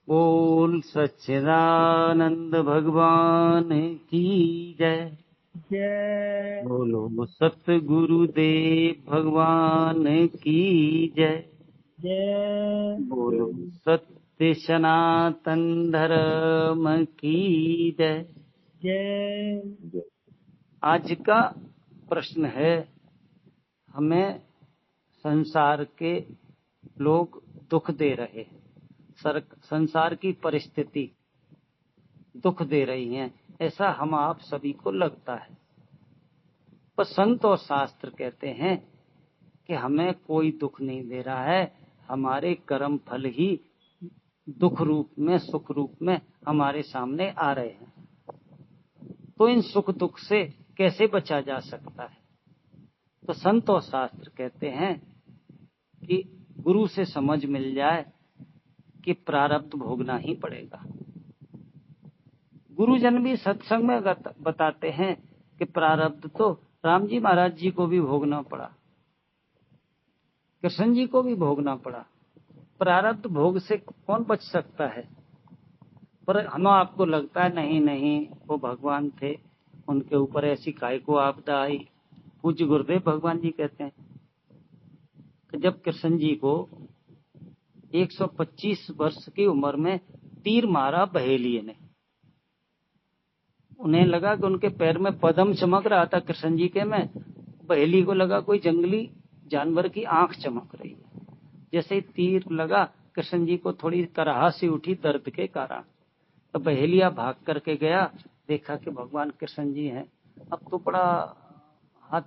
बोल सच्चिदानंद भगवान की जय। जय बोलो सतगुरुदेव भगवान की जय। जय बोलो सत्य सनातन धर्म की जय। जय। आज का प्रश्न है, हमें संसार के लोग दुख दे रहे हैं, संसार की परिस्थिति दुख दे रही है, ऐसा हम आप सभी को लगता है। पर संत और शास्त्र कहते हैं कि हमें कोई दुख नहीं दे रहा है, हमारे कर्म फल ही दुख रूप में सुख रूप में हमारे सामने आ रहे हैं। तो इन सुख दुख से कैसे बचा जा सकता है? तो संत और शास्त्र कहते हैं कि गुरु से समझ मिल जाए कि प्रारब्ध भोगना ही पड़ेगा। गुरुजन भी सत्संग में बताते हैं कि प्रारब्ध तो राम जी महाराज जी को भी भोगना पड़ा, कृष्ण जी को भी भोगना पड़ा। प्रारब्ध भोग से कौन बच सकता है? पर हम आपको लगता है नहीं नहीं, वो भगवान थे, उनके ऊपर ऐसी काय को आपदा आई। पूज्य गुरुदेव भगवान जी कहते हैं कि जब कृष्ण जी को 125 वर्ष की उम्र में तीर मारा बहेलिए ने, उन्हें लगा कि उनके पैर में पद्म चमक रहा था कृष्ण जी के में, बहेली को लगा कोई जंगली जानवर की आंख चमक रही है। जैसे ही तीर लगा, कृष्ण जी को थोड़ी कराहसी उठी दर्द के कारण। तो बहेलिया भाग करके गया, देखा कि भगवान कृष्ण जी हैं। अब तो बड़ा हाथ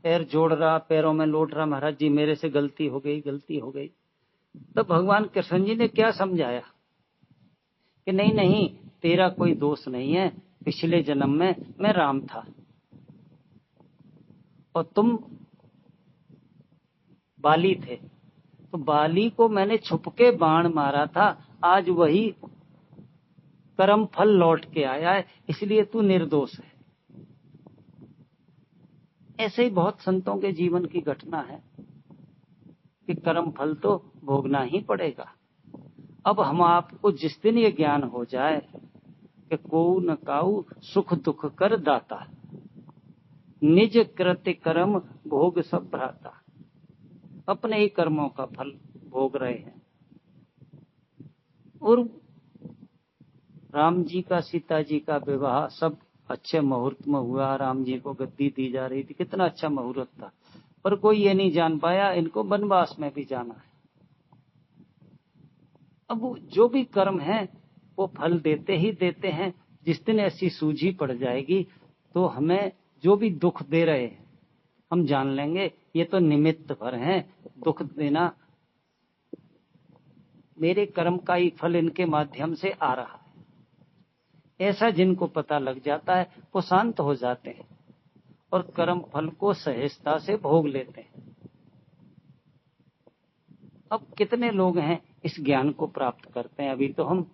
पैर जोड़ रहा, पैरों में लौट रहा, महाराज जी मेरे से गलती हो गई, गलती हो गई। तो भगवान कृष्ण जी ने क्या समझाया कि नहीं नहीं, तेरा कोई दोष नहीं है, पिछले जन्म में मैं राम था और तुम बाली थे, तो बाली को मैंने छुप के बाण मारा था, आज वही कर्म फल लौट के आया है, इसलिए तू निर्दोष है। ऐसे ही बहुत संतों के जीवन की घटना है कि कर्म फल तो भोगना ही पड़ेगा। अब हम आपको जिस दिन ये ज्ञान हो जाए कि को न काऊ सुख दुख कर दाता, निज कृत्य कर्म भोग सब भ्राता, अपने ही कर्मों का फल भोग रहे हैं। और राम जी का सीता जी का विवाह सब अच्छे मुहूर्त में हुआ, राम जी को गद्दी दी जा रही थी, कितना अच्छा मुहूर्त था। पर कोई ये नहीं जान पाया इनको वनवास में भी जाना है। अब जो भी कर्म है वो फल देते ही देते हैं। जिस दिन ऐसी सूझी पड़ जाएगी तो हमें जो भी दुख दे रहे हैं हम जान लेंगे ये तो निमित्त भर हैं, दुख देना मेरे कर्म का ही फल इनके माध्यम से आ रहा है। ऐसा जिनको पता लग जाता है वो शांत हो जाते हैं और कर्म फल को सहजता से भोग लेते हैं। अब कितने लोग हैं इस ज्ञान को प्राप्त करते हैं? अभी तो हम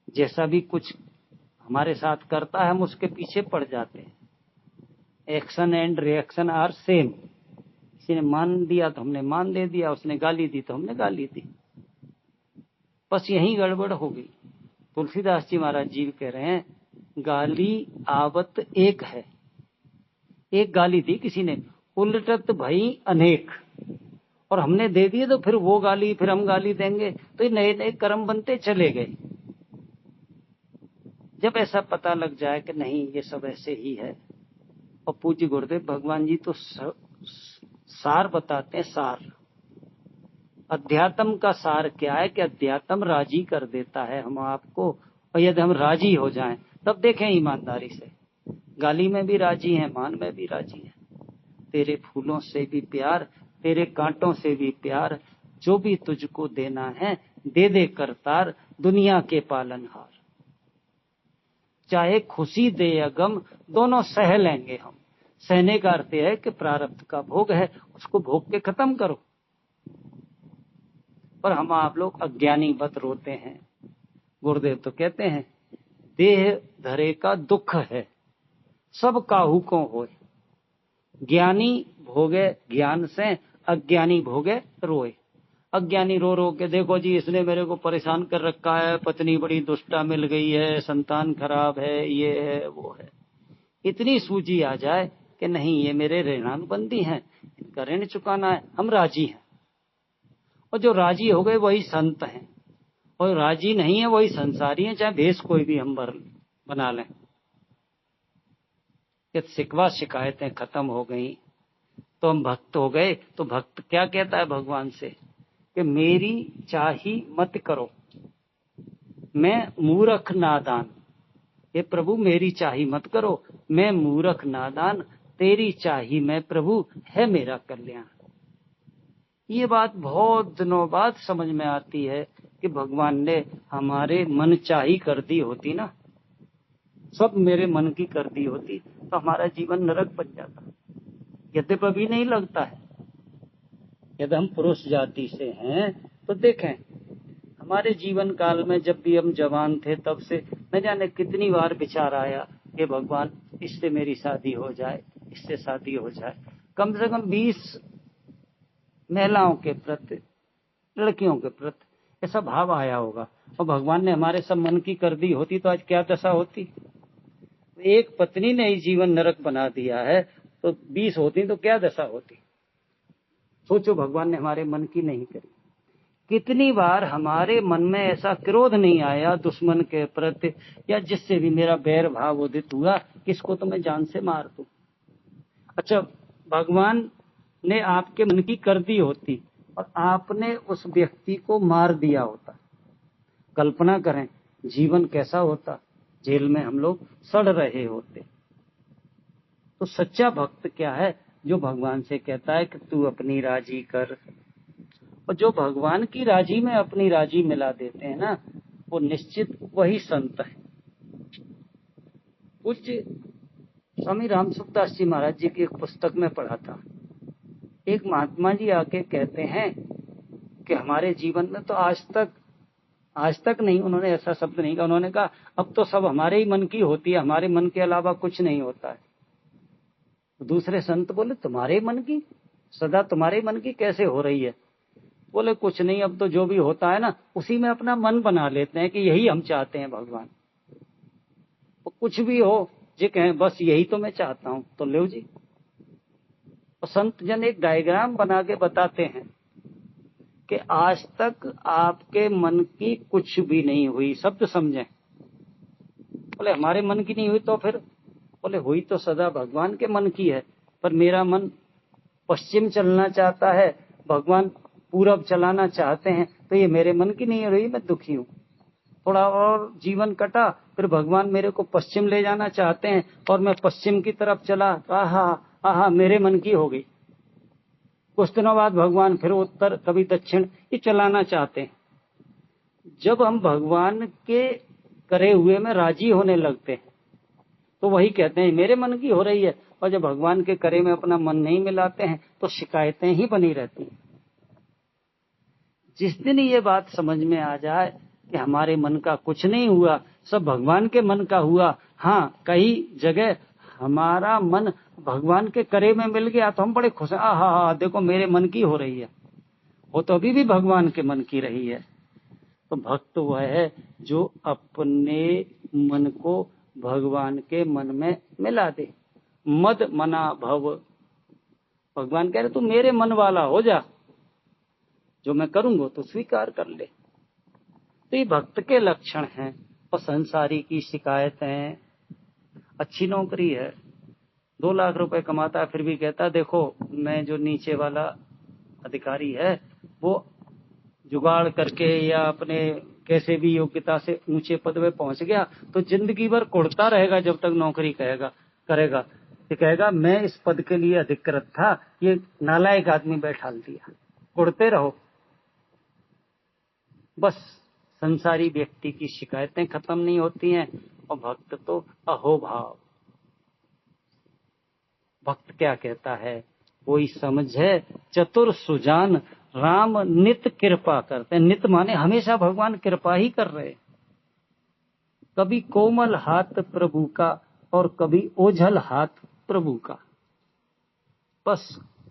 जैसा भी कुछ हमारे साथ करता है हम उसके पीछे पड़ जाते हैं। Action and reaction are same. किसी ने मान दिया तो हमने मान दे दिया, उसने गाली दी तो हमने गाली दी, बस यही गड़बड़ हो गई। तुलसीदास जी महाराज जी कह रहे हैं गाली आवत एक है, एक गाली दी किसी ने, उलटत भई अनेक, और हमने दे दिए तो फिर वो गाली, फिर हम गाली देंगे, तो ये नए नए कर्म बनते चले गए। जब ऐसा पता लग जाए कि नहीं ये सब ऐसे ही है, और पूज्य गुरुदेव भगवान जी तो सार बताते हैं। सार अध्यात्म का सार क्या है कि अध्यात्म राजी कर देता है हम आपको, और यदि हम राजी हो जाएं तब देखें ईमानदारी से, गाली में भी राजी हैं, मान में भी राजी हैं। तेरे फूलों से भी प्यार, तेरे कांटों से भी प्यार, जो भी तुझको देना है दे दे करतार, दुनिया के पालनहार। चाहे खुशी दे या गम दोनों सह लेंगे हम। सहने का अर्थ है कि प्रारब्ध का भोग है, उसको भोग के खत्म करो। पर हम आप लोग अज्ञानी बत रोते हैं। गुरुदेव तो कहते हैं देह धरे का दुख है, सब काहू को होए, ज्ञानी भोगे ज्ञान से, अज्ञानी भोगे रोए। अज्ञानी रो रो के, देखो जी इसने मेरे को परेशान कर रखा है, पत्नी बड़ी दुष्टा मिल गई है, संतान खराब है, ये है वो है। इतनी सूझी आ जाए कि नहीं ये मेरे ऋणानुबंधी हैं, इनका ऋण चुकाना है, हम राजी हैं। और जो राजी हो गए वही संत हैं, और राजी नहीं है वही संसारी हैं, चाहे भेष कोई भी हम बना लें। कि शिकवा शिकायतें खत्म हो गई तो हम भक्त हो गए। तो भक्त क्या कहता है भगवान से कि मेरी चाही मत करो, मैं मूर्ख नादान। ये प्रभु मेरी चाही मत करो, मैं मूर्ख नादान, तेरी चाही मैं प्रभु, है मेरा कल्याण। ये बात बहुत दिनों बाद समझ में आती है कि भगवान ने हमारे मन चाही कर दी होती ना, सब मेरे मन की कर दी होती तो हमारा जीवन नरक बन जाता। यद्यपि नहीं लगता है। यदि हम पुरुष जाति से हैं तो देखें, हमारे जीवन काल में जब भी हम जवान थे तब से न जाने कितनी बार विचार आया कि भगवान इससे मेरी शादी हो जाए, इससे शादी हो जाए। कम से कम 20 महिलाओं के प्रति, लड़कियों के प्रति ऐसा भाव आया होगा। और भगवान ने हमारे सब मन की कर दी होती तो आज क्या दशा होती। एक पत्नी ने ही जीवन नरक बना दिया है तो 20 होती तो क्या दशा होती। सोचो, भगवान ने हमारे मन की नहीं करी। कितनी बार हमारे मन में ऐसा क्रोध नहीं आया दुश्मन के प्रति या जिससे भी मेरा बैर भाव उदित हुआ, किसको तो मैं जान से मार दूं। अच्छा, भगवान ने आपके मन की कर दी होती और आपने उस व्यक्ति को मार दिया होता, कल्पना करें जीवन कैसा होता। जेल में हम लोग सड़ रहे होते। तो सच्चा भक्त क्या है, जो भगवान से कहता है कि तू अपनी राजी कर। और जो भगवान की राजी में अपनी राजी मिला देते हैं ना, वो निश्चित वही संत है। पूज्य स्वामी राम सुखदास जी महाराज जी की एक पुस्तक में पढ़ा था, एक महात्मा जी आके कहते हैं कि हमारे जीवन में तो आज तक नहीं, उन्होंने ऐसा शब्द नहीं कहा, उन्होंने कहा अब तो सब हमारे ही मन की होती है, हमारे मन के अलावा कुछ नहीं होता है। तो दूसरे संत बोले तुम्हारे मन की, सदा तुम्हारे मन की कैसे हो रही है। बोले कुछ नहीं, अब तो जो भी होता है ना उसी में अपना मन बना लेते हैं कि यही हम चाहते हैं भगवान। तो कुछ भी हो जी कहें बस यही तो मैं चाहता हूं, तो लो जी। और संत जन एक डायग्राम बना के बताते हैं कि आज तक आपके मन की कुछ भी नहीं हुई। शब्द समझें। बोले हमारे मन की नहीं हुई तो फिर, बोले हुई तो सदा भगवान के मन की है, पर मेरा मन पश्चिम चलना चाहता है, भगवान पूरब चलाना चाहते हैं, तो ये मेरे मन की नहीं रही, मैं दुखी हूं। थोड़ा और जीवन कटा, फिर भगवान मेरे को पश्चिम ले जाना चाहते हैं और मैं पश्चिम की तरफ चला, आहा आहा मेरे मन की हो गई। कुछ दिनों बाद भगवान फिर उत्तर कभी दक्षिण ये चलाना चाहते हैं। जब हम भगवान के करे हुए में राजी होने लगते हैं तो वही कहते हैं मेरे मन की हो रही है, और जब भगवान के करे में अपना मन नहीं मिलाते हैं तो शिकायतें ही बनी रहती हैं। जिस दिन ये बात समझ में आ जाए कि हमारे मन का कुछ नहीं हुआ, सब भगवान के मन का हुआ। हाँ, कई जगह हमारा मन भगवान के करे में मिल गया तो हम बड़े खुश हैं, आहा देखो मेरे मन की हो रही है, वो तो अभी भी भगवान के मन की रही है। तो भक्त वह है जो अपने मन को भगवान के मन में मिला दे। मद मना भव, भगवान कह रहे तू मेरे मन वाला हो जा, जो मैं करूंगा तो स्वीकार कर ले। तो ये भक्त के लक्षण हैं। और संसारी की शिकायतें, अच्छी नौकरी है, 2 लाख रुपए कमाता है, फिर भी कहता देखो मैं जो नीचे वाला अधिकारी है वो जुगाड़ करके या अपने कैसे भी योग्यता से ऊंचे पद पे पहुंच गया तो जिंदगी भर कुड़ता रहेगा जब तक नौकरी करेगा। तो कहेगा मैं इस पद के लिए अधिकृत था, ये नालायक आदमी बैठाल दिया। कुड़ते रहो बस। संसारी व्यक्ति की शिकायतें खत्म नहीं होती हैं और भक्त तो अहोभाव। भक्त क्या कहता है, कोई समझे चतुर सुजान राम नित कृपा करते हैं। नित माने हमेशा भगवान कृपा ही कर रहे। कभी कोमल हाथ प्रभु का और कभी ओझल हाथ प्रभु का। बस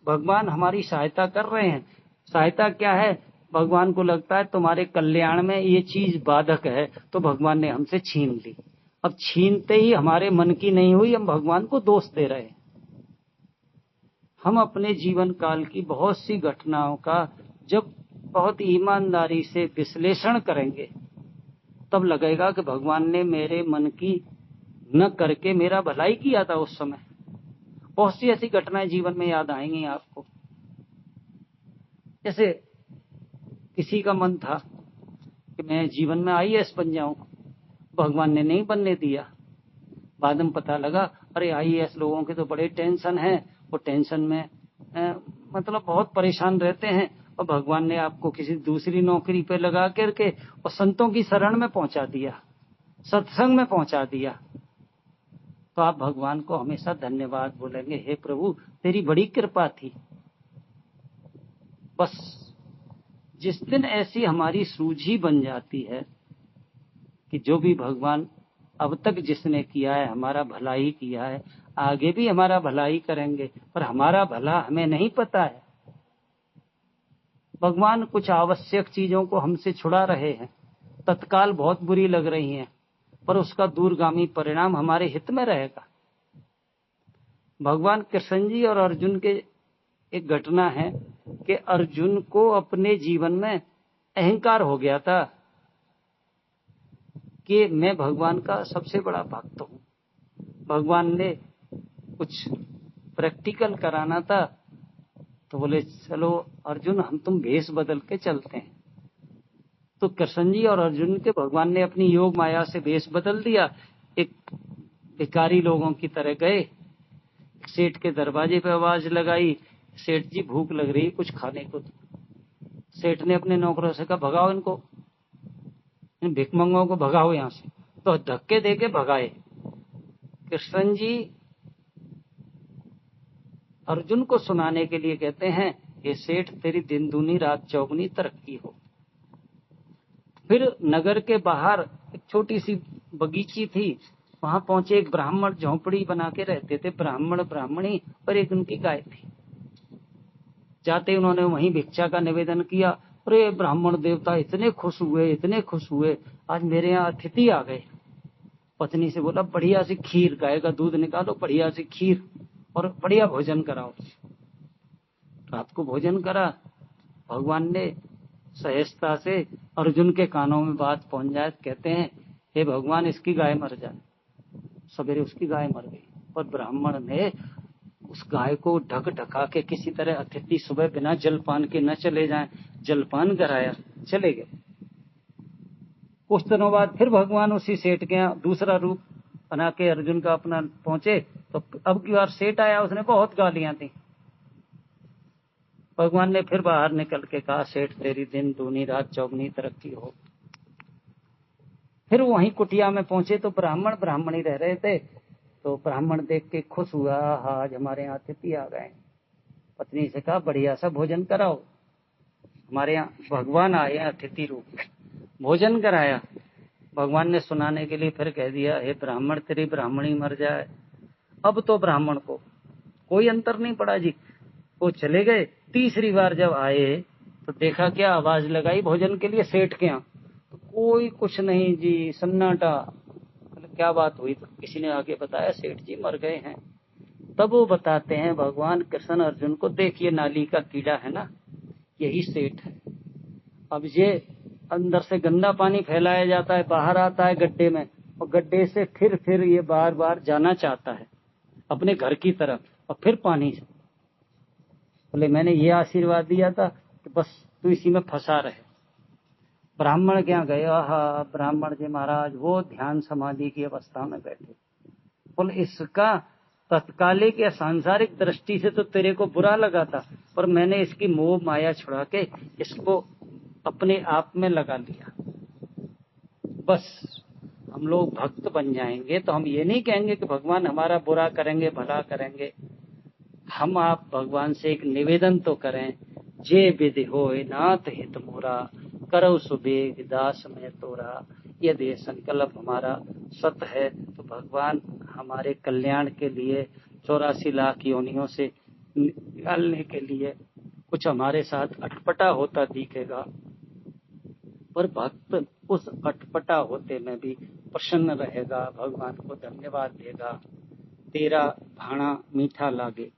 भगवान हमारी सहायता कर रहे हैं। सहायता क्या है, भगवान को लगता है तुम्हारे कल्याण में ये चीज बाधक है, तो भगवान ने हमसे छीन ली। अब छीनते ही हमारे मन की नहीं हुई, हम भगवान को दोष दे रहे हैं। हम अपने जीवन काल की बहुत सी घटनाओं का जब बहुत ईमानदारी से विश्लेषण करेंगे, तब लगेगा कि भगवान ने मेरे मन की न करके मेरा भलाई किया था उस समय। बहुत सी ऐसी घटनाएं जीवन में याद आएंगी आपको। जैसे किसी का मन था कि मैं जीवन में आईएएस बन जाऊं, भगवान ने नहीं बनने दिया। बाद में पता लगा अरे आईएएस लोगों के तो बड़े टेंशन है, वो टेंशन में मतलब बहुत परेशान रहते हैं, और भगवान ने आपको किसी दूसरी नौकरी पे लगा करके और संतों की शरण में पहुंचा दिया, सत्संग में पहुंचा दिया। तो आप भगवान को हमेशा धन्यवाद बोलेंगे, हे प्रभु तेरी बड़ी कृपा थी। बस जिस दिन ऐसी हमारी सूझी बन जाती है कि जो भी भगवान अब तक जिसने किया है हमारा भला ही किया है, आगे भी हमारा भला ही करेंगे, पर हमारा भला हमें नहीं पता है। भगवान कुछ आवश्यक चीजों को हमसे छुड़ा रहे हैं, तत्काल बहुत बुरी लग रही हैं, पर उसका दूरगामी परिणाम हमारे हित में रहेगा। भगवान कृष्ण जी और अर्जुन के एक घटना है कि अर्जुन को अपने जीवन में अहंकार हो गया था कि मैं भगवान का सबसे बड़ा भक्त हूं। भगवान ने कुछ प्रैक्टिकल कराना था, तो बोले चलो अर्जुन हम तुम भेष बदल के चलते हैं। तो कृष्ण जी और अर्जुन के भगवान ने अपनी योग माया से भेष बदल दिया। एक भिखारी लोगों की तरह गए, सेठ के दरवाजे पे आवाज लगाई, सेठ जी भूख लग रही कुछ खाने को। सेठ ने अपने नौकरों से कहा भगाओ इनको, इन भिखमंगों को भगाओ यहां से। तो धक्के देके भगाए। कृष्ण जी अर्जुन को सुनाने के लिए कहते हैं, ये सेठ तेरी दिन दूनी रात चौगुनी तरक्की हो। फिर नगर के बाहर एक छोटी सी बगीची थी, वहां पहुंचे। एक ब्राह्मण झोंपड़ी बना के रहते थे, ब्राह्मण ब्राह्मणी, और एक उनकी गाय थी। जाते उन्होंने वहीं भिक्षा का निवेदन किया। अरे ब्राह्मण देवता इतने खुश हुए, आज मेरे यहाँ अतिथि आ गए। पत्नी से बोला बढ़िया सी खीर, गाय का दूध निकालो, बढ़िया सी खीर और बढ़िया भोजन कराओ। रात को भोजन करा। भगवान ने सहजता से अर्जुन के कानों में बात पहुंच जाए, कहते हैं हे भगवान इसकी गाय मर जाए। सवेरे उसकी गाय मर गई, पर ब्राह्मण ने उस गाय को ढक ढका के किसी तरह अतिथि सुबह बिना जलपान के न चले जाएं, जलपान कराया, चले गए। कुछ दिनों बाद फिर भगवान उसी सेठ के यहाँ दूसरा रूप बना के अर्जुन का अपना पहुंचे। तो अब की बार सेठ आया, उसने बहुत गालियां दी। भगवान ने फिर बाहर निकल के कहा सेठ तेरी दिन दूनी रात चौगुनी तरक्की हो। फिर वहीं कुटिया में पहुंचे तो ब्राह्मण ब्राह्मणी रह रहे थे। तो ब्राह्मण देख के खुश हुआ, आज हमारे यहाँ अतिथि आ गए। पत्नी से कहा बढ़िया सा भोजन कराओ, हमारे यहाँ भगवान आए हैं अतिथि रूप में। भोजन कराया। भगवान ने सुनाने के लिए फिर कह दिया हे ब्राह्मण तेरी ब्राह्मणी मर जाए। अब तो ब्राह्मण को कोई अंतर नहीं पड़ा जी, वो चले गए। तीसरी बार जब आए तो देखा क्या, आवाज लगाई भोजन के लिए सेठ के यहाँ, तो कोई कुछ नहीं जी, सन्नाटा। क्या बात हुई? तो किसी ने आगे बताया सेठ जी मर गए हैं। तब वो बताते हैं भगवान कृष्ण अर्जुन को, देखिए नाली का कीड़ा है ना, यही सेठ है। अब ये अंदर से गंदा पानी फैलाया जाता है, बाहर आता है गड्ढे में, और गड्ढे से फिर ये बार बार जाना चाहता है अपने घर की तरफ, और फिर पानी से। बोले मैंने ये आशीर्वाद दिया था कि बस तू इसी में फंसा रहे। ब्राह्मण क्या गए, ब्राह्मण जी महाराज वो ध्यान समाधि की अवस्था में बैठे। बोले इसका तत्कालिक या सांसारिक दृष्टि से तो तेरे को बुरा लगा था, पर मैंने इसकी मोह माया छुड़ा के इसको अपने आप में लगा लिया। बस हम लोग भक्त बन जाएंगे तो हम ये नहीं कहेंगे कि भगवान हमारा बुरा करेंगे भला करेंगे। हम आप भगवान से एक निवेदन तो करें, जे विधि होय नाथ हित मोरा, करौ सुबेग दास में तोरा। यदि संकल्प हमारा सत है तो भगवान हमारे कल्याण के लिए 84 लाख योनियों से निकालने के लिए कुछ हमारे साथ अटपटा होता दिखेगा, पर भक्त उस अटपटा होते में भी प्रसन्न रहेगा, भगवान को धन्यवाद देगा। तेरा भाणा मीठा लागे,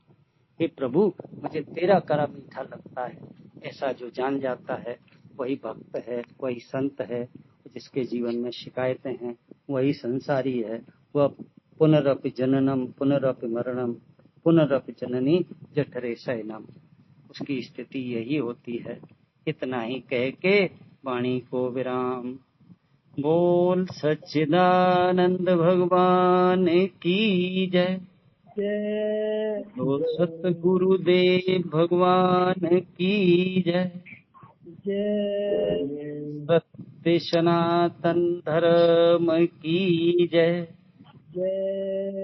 हे प्रभु मुझे तेरा करा मीठा लगता है, ऐसा जो जान जाता है वही भक्त है, वही संत है। जिसके जीवन में शिकायतें हैं वही संसारी है। वह पुनरपि जननम पुनरपि मरणम पुनरपि जननी जठरे शयनम, उसकी स्थिति यही होती है। इतना ही कह के वाणी को विराम। बोल सच्चिदानंद भगवान की जय। जय बोल सतगुरुदेव भगवान की जय। जय सत्य सनातन धर्म की जय। जय